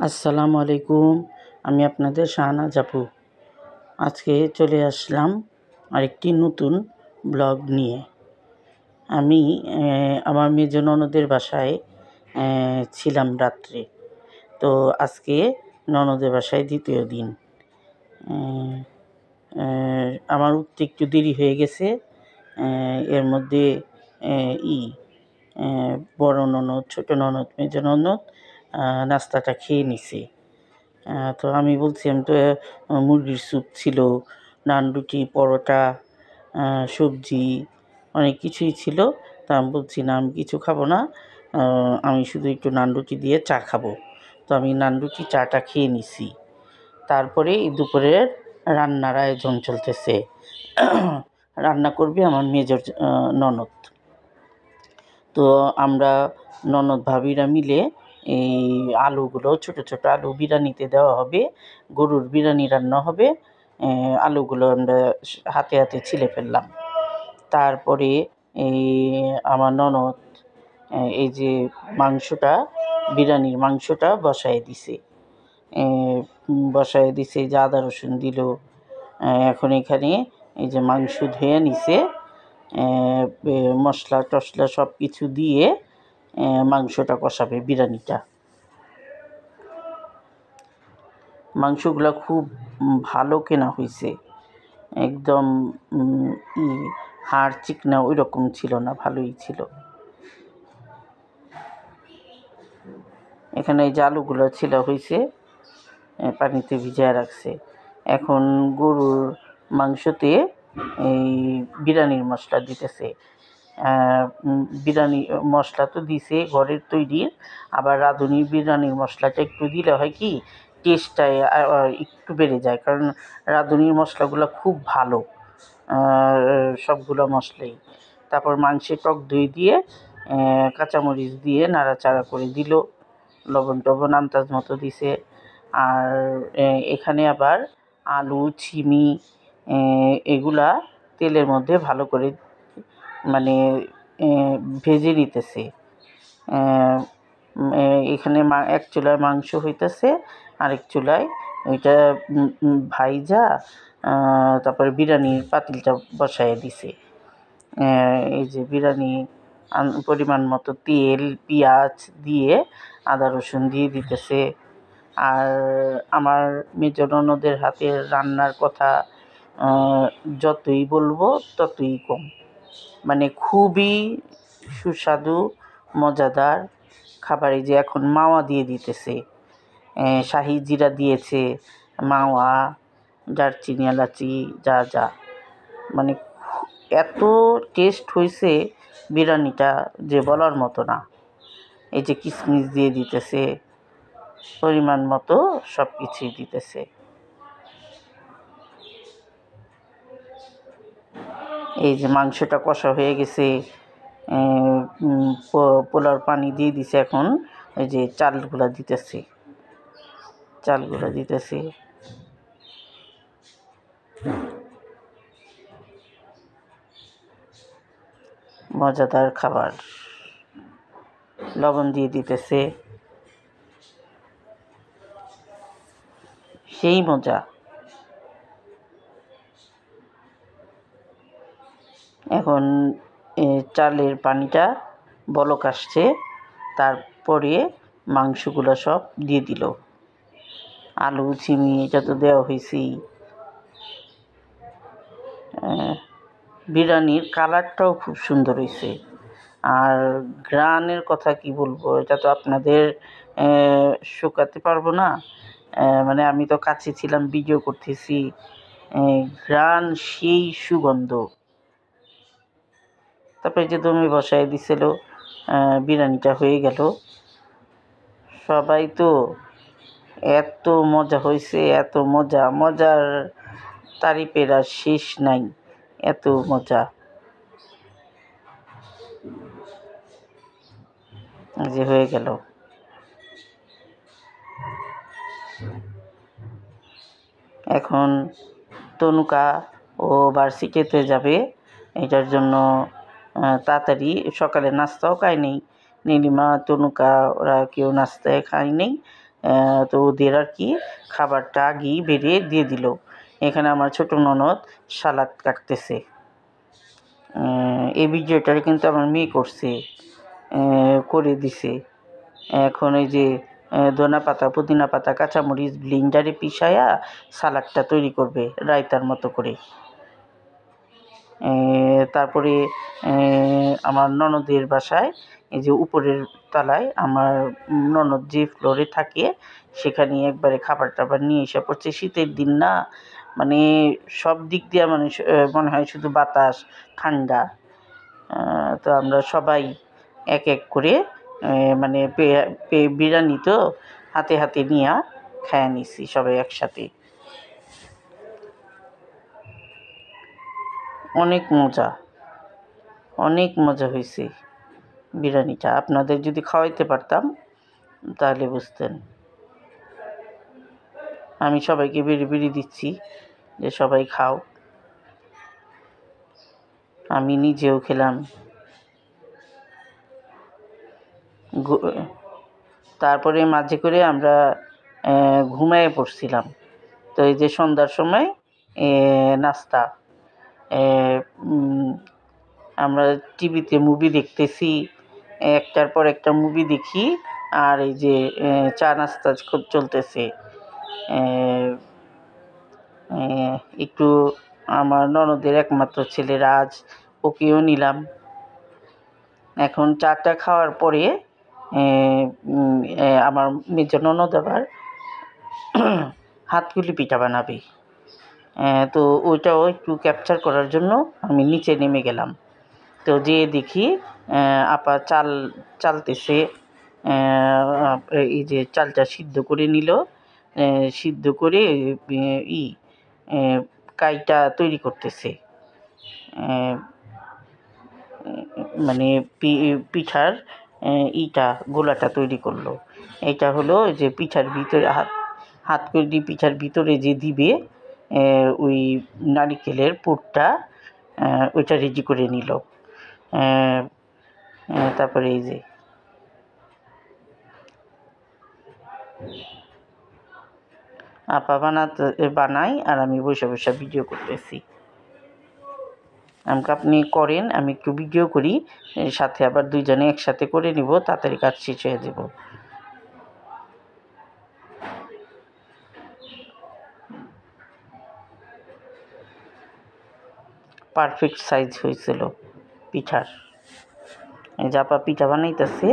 আসসালামু আলাইকুম। আমি আপনাদের শাহনাজ আপু। আজকে চলে আসলাম আরেকটি নতুন ব্লগ নিয়ে। আমি আমার মেজ ননদের বাসায় ছিলাম রাত্রে। তো আজকে ননদের বাসায় দ্বিতীয় দিন। আমার উঠতে একটু দেরি হয়ে গেছে। এর মধ্যে ই বড় ননদ, ছোট ননদ, মেজ ননদ নাস্তাটা খেয়ে নিছে। তো আমি বলছিলাম তো মুরগির স্যুপ ছিল, নান, রুটি, পরোটা, সবজি অনেক কিছুই ছিল। তা আমি বলছি না, আমি কিছু খাবো না, আমি শুধু একটু নান রুটি দিয়ে চা খাবো। তো আমি নান রুটি চাটা খেয়ে নিছি। তারপরে এই দুপুরের রান্নার আয়োজন চলতেছে। রান্না করবে আমার মেজর ননদ। তো আমরা ননদ ভাবিরা মিলে এই আলুগুলো ছোট ছোট আলু বিরিয়ানিতে দেওয়া হবে, গরুর বিরিয়ানি রান্না হবে। আলুগুলো আমরা হাতে হাতে ছিলে ফেললাম। তারপরে এই আমার ননদ এই যে মাংসটা, বিরিয়ানির মাংসটা বসায় দিছে যে আদা রসুন দিল। এখন এখানে এই যে মাংস ধুয়ে নিছে, মশলা টশলা সব কিছু দিয়ে মাংসটা কষাবে। বিরিয়ানিটা, মাংসগুলো খুব ভালো কেনা হয়েছে, একদম হাড় চিকনা ওই রকম ছিল না, ভালোই ছিল। এখানে এই যে আলুগুলো ছিল হয়েছে, পানিতে ভিজিয়ে রাখছে। এখন গরুর মাংসতে এই বিরিয়ানির মশলা দিতেছে। বিরিয়ানি মশলা তো দিছে ঘরের তৈরি, আবার রাঁধুনির বিরিয়ানির মশলাটা একটু দিলে হয় কি টেস্টটা একটু বেড়ে যায়, কারণ রাঁধুনির মশলাগুলো খুব ভালো, সবগুলো মশলাই। তারপর মাংসে টক দই দিয়ে কাঁচামরিচ দিয়ে নাড়াচাড়া করে দিল, লবণ টবণ আন্দাজ মতো দিছে। আর এখানে আবার আলু, ছিমি এগুলা তেলের মধ্যে ভালো করে মানে ভেজে নিতেছে। এখানে এক চুলায় মাংস হইতেছে, আরেক চুলায় ওইটা ভাইজা তারপরে বিরিয়ানির পাতিলটা বসায় দিছে। এই যে বিরিয়ানি পরিমাণ মতো তেল, পেঁয়াজ দিয়ে আদা রসুন দিয়ে দিতেছে। আর আমার মেজ ননদের হাতের রান্নার কথা যতই বলবো ততই কম, মানে খুবই সুস্বাদু, মজাদার খাবার। এই যে এখন মাওয়া দিয়ে দিতেছে, শাহি জিরা দিয়েছে, মাওয়া, দারচিনি, এলাচি, যা যা, মানে এত টেস্ট হয়েছে বিরিয়ানিটা যে বলার মতো না। এই যে কিশমিশ দিয়ে দিতেছে, পরিমাণ মতো সব কিছুই দিতেছে। এই যে মাংসটা কষা হয়ে গেছে, পোলাওর পানি দিয়ে দিছে। এখন এই যে চালগুলা দিতেছে। মজাদার খাবার, লবণ দিয়ে দিতেছে, সেই মজা। এখন চালের পানিটা বলক আসছে, তারপরে মাংসগুলো সব দিয়ে দিল। আলু, ছিমি এটা তো দেওয়া হয়েছেই। বিরিয়ানির কালারটাও খুব সুন্দর হয়েছে। আর ঘ্রাণের কথা কি বলবো, এটা তো আপনাদের শোকাতে পারবো না। মানে আমি তো কাছে ছিলাম, ভিডিও করতেছি, ঘ্রাণ সেই সুগন্ধ। তারপরে যে দমে বসায় দিছিল, বিরিয়ানিটা হয়ে গেল। সবাই তো এত মজা হয়েছে, এত মজার তারিফের আর শেষ নাই, এত মজা। যে হয়ে গেল। এখন তনুকা ও ভার্সিটিতে যাবে, এটার জন্য তাড়াতাড়ি সকালে নাস্তাও খায়নি। নীলিমা, তনুকা ওরা কেউ নাস্তায় খায়নি, তো ওদের আর কি খাবারটা আগেই বেড়ে দিয়ে দিল। এখানে আমার ছোট ননদ সালাদ কাটতেছে। এই ভিডিওটা কিন্তু আমার মেয়ে করছে, করে দিছে। এখন এই যে ধনা পাতা, পুদিনা পাতা, কাঁচামরিচ ব্লেন্ডারে পিষায়া সালাদটা তৈরি করবে রায়তার মতো করে। তারপরে আমার ননদের বাসায় এই যে উপরের তলায় আমার ননদ যে ফ্লোরে থাকে সেখানে একবারে খাবার টাবার নিয়ে এসে পড়ছে। শীতের দিন না, মানে সব দিক দিয়ে মানে মনে হয় শুধু বাতাস ঠান্ডা। তো আমরা সবাই এক এক করে মানে বিরিয়ানি তো হাতে হাতে নিয়ে খেয়ে নিছি সবাই একসাথে। অনেক মজা, অনেক মজা হয়েছে বিরিয়ানিটা। আপনাদের যদি খাওয়াইতে পারতাম তাহলে বুঝতেন। আমি সবাইকে বিড়ি বিড়ি দিচ্ছি যে সবাই খাও। আমি নিজেও খেলাম। তারপরে মাঝে করে আমরা ঘুমিয়ে পড়ছিলাম। তো এই যে সন্ধ্যার সময় নাস্তা, আমরা টিভিতে মুভি দেখতেছি, একটার পর একটা মুভি দেখি আর এই যে চা নাস্তা খুব চলতেছে। একটু আমার ননদের একমাত্র ছেলে রাজ, ওকেও নিলাম। এখন চাটা খাওয়ার পরে আমার মেজো ননদ আবার হাতপুলি পিঠা বানাবে। তো ওইটাও একটু ক্যাপচার করার জন্য আমি নিচে নেমে গেলাম। তো যেয়ে দেখি আপা চালতেছে। এই যে চালটা সিদ্ধ করে নিল, সিদ্ধ করে কাইটা তৈরি করতেছে, মানে পিঠার গোলাটা তৈরি করলো। এটা হলো যে পিঠার ভিতরে হাত করে দিয়ে পিঠার ভিতরে যে দিবে ওই নারিকেলের পুরটা, ওইটা রেডি করে নিল। তারপরে এই যে আপা বানাই আর আমি বসে বসে ভিডিও করতেছি। আমাকে আপনি করেন, আমি একটু ভিডিও করি, সাথে আবার দুইজনে একসাথে করে নিব, তাড়াতাড়ি কাজ শেষ হয়ে যাব। পারফেক্ট সাইজ হয়েছিল পিঠার। এই যে আপা পিঠা বানাইতেছে,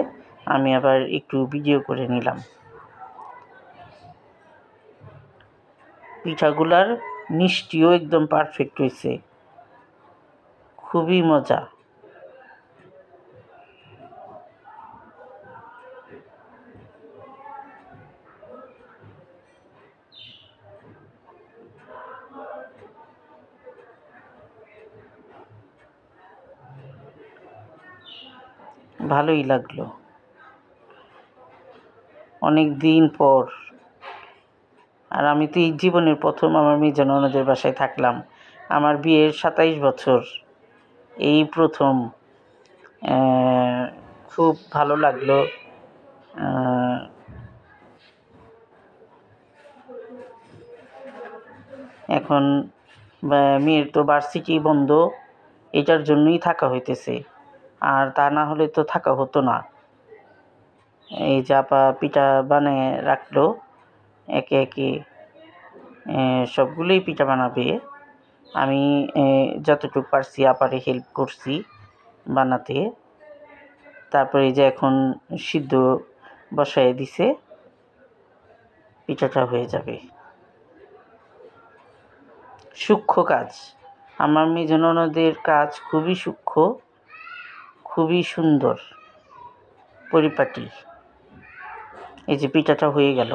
আমি আবার একটু ভিডিও করে নিলাম। পিঠাগুলার মিষ্টিও একদম পারফেক্ট হয়েছে, খুবই মজা। ভালোই লাগলো, অনেক দিন পর। আর আমি তো এই জীবনের প্রথম আমার মেজো ননদের বাসায় থাকলাম। আমার বিয়ের 27 বছর, এই প্রথম। খুব ভালো লাগলো। এখন মেয়ের তো ভার্সিটি বন্ধ, এটার জন্যই থাকা হইতেছে, আর তা না হলে তো থাকা হতো না। এই যে আপা পিঠা বানিয়ে রাখলো, একে একে সবগুলোই পিঠা বানাবে। আমি যতটুকু পারছি আপারে হেল্প করছি বানাতে। তারপরে এই যে এখন সিদ্ধ বসায় দিছে, পিঠাটা হয়ে যাবে। সূক্ষ্ম কাজ, আমার মেজো ননদের কাজ খুবই সূক্ষ্ম, খুবই সুন্দর, পরিপাটি। এই যে পিঠাটা হয়ে গেল।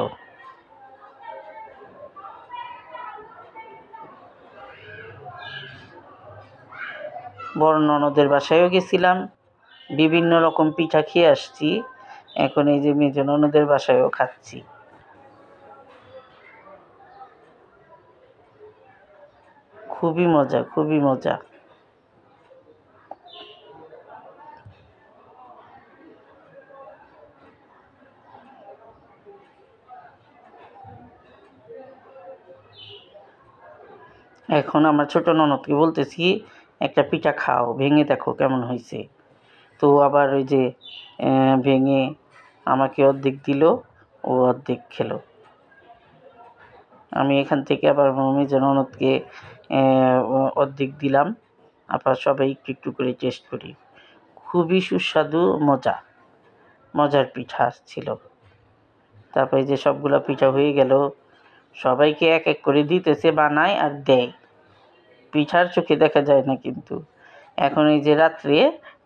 বড় ননদের বাসায়ও গেছিলাম, বিভিন্ন রকম পিঠা খেয়ে আসছি। এখন এই যে মেজো ননদের বাসায়ও খাচ্ছি। খুবই মজা, খুবই মজা। এখন আমার ছোট ননদকে বলতেছি একটা পিঠা খাও, ভেঙে দেখো কেমন হয়েছে। তো আবার ওই যে ভেঙে আমাকে অর্ধেক দিল, ও অর্ধেক খেলো। আমি এখান থেকে আবার মেজ ননদকে অর্ধেক দিলাম। আবার সবাই একটু একটু করে টেস্ট করি। খুবই সুস্বাদু, মজার পিঠা ছিল। তারপরে যে সবগুলা পিঠা হয়ে গেল, সবাইকে এক এক করে দিতেছে, বানায় আর দেয়। পিঠার চোখে দেখা যায় না কিন্তু। এখন এই যে রাত্রে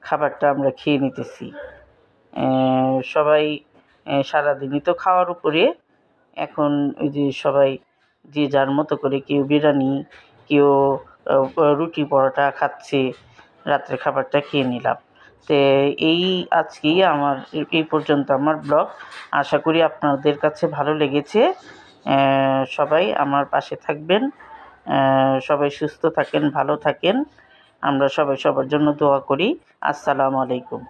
খাবারটা আমরা খেয়ে নিতেছি। সবাই সারাদিনই তো খাওয়ার উপরে। এখন ওই যে সবাই যে যার মতো করে, কেউ বিরিয়ানি, কেউ রুটি পরোটা খাচ্ছে, রাত্রে খাবারটা খেয়ে নিলাম। তো এই আজকেই আমার এই পর্যন্ত আমার ব্লগ। আশা করি আপনাদের কাছে ভালো লেগেছে। সবাই আমার পাশে থাকবেন, সবাই সুস্থ থাকেন, ভালো থাকেন। আমরা সবাই সবার জন্য দোয়া করি। আসসালামু আলাইকুম।